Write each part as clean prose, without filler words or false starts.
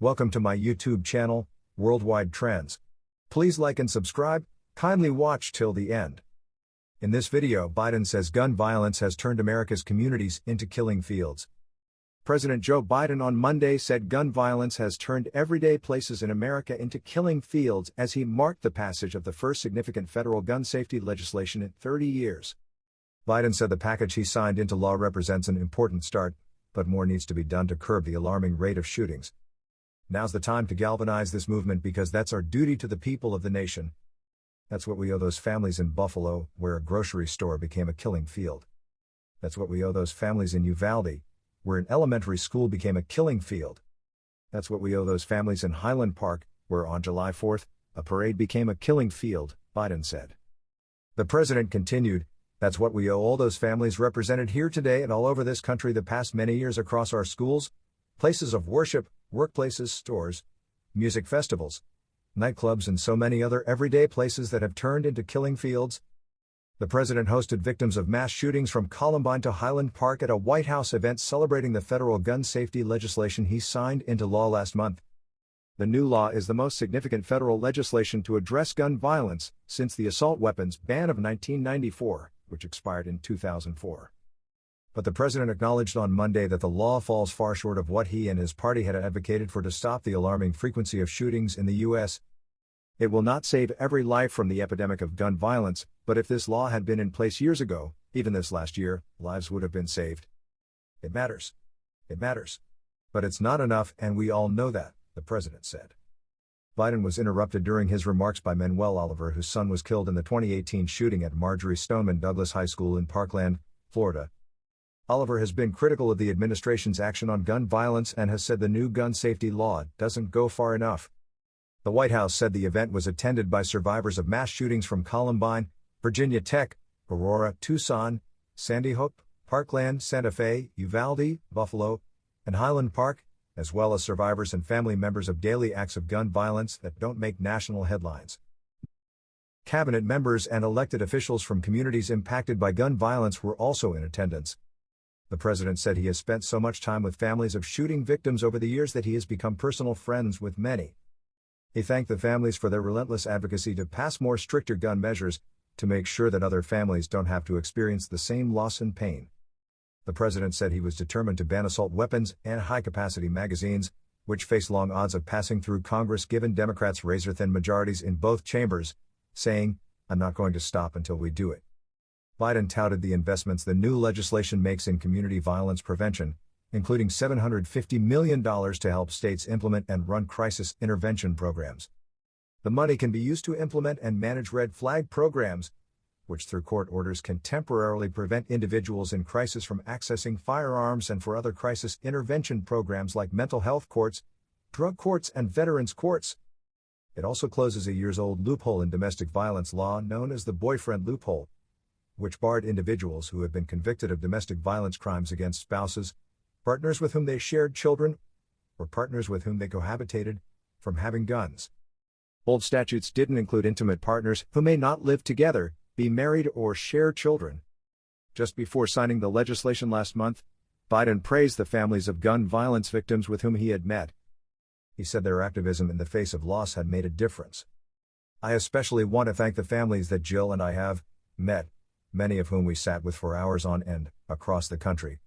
Welcome to my YouTube channel, Worldwide Trends. Please like and subscribe, kindly watch till the end. In this video, Biden says gun violence has turned America's communities into killing fields. President Joe Biden on Monday said gun violence has turned everyday places in America into killing fields as he marked the passage of the first significant federal gun safety legislation in 30 years. Biden said the package he signed into law represents an important start, but more needs to be done to curb the alarming rate of shootings. Now's the time to galvanize this movement because that's our duty to the people of the nation. That's what we owe those families in Buffalo, where a grocery store became a killing field. That's what we owe those families in Uvalde, where an elementary school became a killing field. That's what we owe those families in Highland Park, where on July 4th, a parade became a killing field, Biden said. The president continued, "That's what we owe all those families represented here today and all over this country the past many years across our schools, places of worship, workplaces, stores, music festivals, nightclubs and so many other everyday places that have turned into killing fields." The president hosted victims of mass shootings from Columbine to Highland Park at a White House event celebrating the federal gun safety legislation he signed into law last month. The new law is the most significant federal legislation to address gun violence since the assault weapons ban of 1994, which expired in 2004. But the president acknowledged on Monday that the law falls far short of what he and his party had advocated for to stop the alarming frequency of shootings in the U.S. It will not save every life from the epidemic of gun violence, but if this law had been in place years ago, even this last year, lives would have been saved. It matters. It matters. But it's not enough, and we all know that, the president said. Biden was interrupted during his remarks by Manuel Oliver, whose son was killed in the 2018 shooting at Marjory Stoneman Douglas High School in Parkland, Florida. Oliver has been critical of the administration's action on gun violence and has said the new gun safety law doesn't go far enough. The White House said the event was attended by survivors of mass shootings from Columbine, Virginia Tech, Aurora, Tucson, Sandy Hook, Parkland, Santa Fe, Uvalde, Buffalo, and Highland Park, as well as survivors and family members of daily acts of gun violence that don't make national headlines. Cabinet members and elected officials from communities impacted by gun violence were also in attendance. The president said he has spent so much time with families of shooting victims over the years that he has become personal friends with many. He thanked the families for their relentless advocacy to pass more stricter gun measures, to make sure that other families don't have to experience the same loss and pain. The president said he was determined to ban assault weapons and high-capacity magazines, which face long odds of passing through Congress given Democrats' razor-thin majorities in both chambers, saying, "I'm not going to stop until we do it." Biden touted the investments the new legislation makes in community violence prevention, including $750 million to help states implement and run crisis intervention programs. The money can be used to implement and manage red flag programs, which through court orders can temporarily prevent individuals in crisis from accessing firearms, and for other crisis intervention programs like mental health courts, drug courts and veterans courts. It also closes a years-old loophole in domestic violence law known as the boyfriend loophole, which barred individuals who have been convicted of domestic violence crimes against spouses, partners with whom they shared children, or partners with whom they cohabitated, from having guns. Old statutes didn't include intimate partners who may not live together, be married or share children. Just before signing the legislation last month, Biden praised the families of gun violence victims with whom he had met. He said their activism in the face of loss had made a difference. "I especially want to thank the families that Jill and I have met, many of whom we sat with for hours on end, across the country.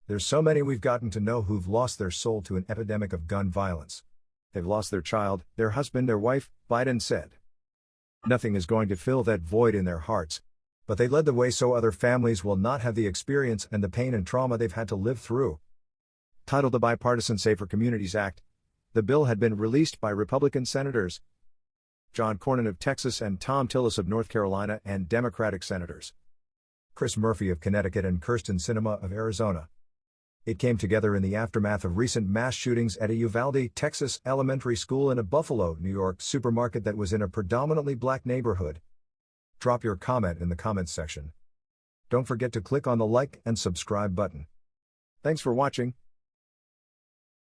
There's so many we've gotten to know who've lost their soul to an epidemic of gun violence. They've lost their child, their husband, their wife," Biden said. "Nothing is going to fill that void in their hearts, but they led the way so other families will not have the experience and the pain and trauma they've had to live through." Titled the Bipartisan Safer Communities Act, the bill had been released by Republican Senators John Cornyn of Texas and Thom Tillis of North Carolina, and Democratic Senators Chris Murphy of Connecticut and Kyrsten Sinema of Arizona. It came together in the aftermath of recent mass shootings at a Uvalde, Texas elementary school and a Buffalo, New York supermarket that was in a predominantly black neighborhood. Drop your comment in the comments section. Don't forget to click on the like and subscribe button. Thanks for watching.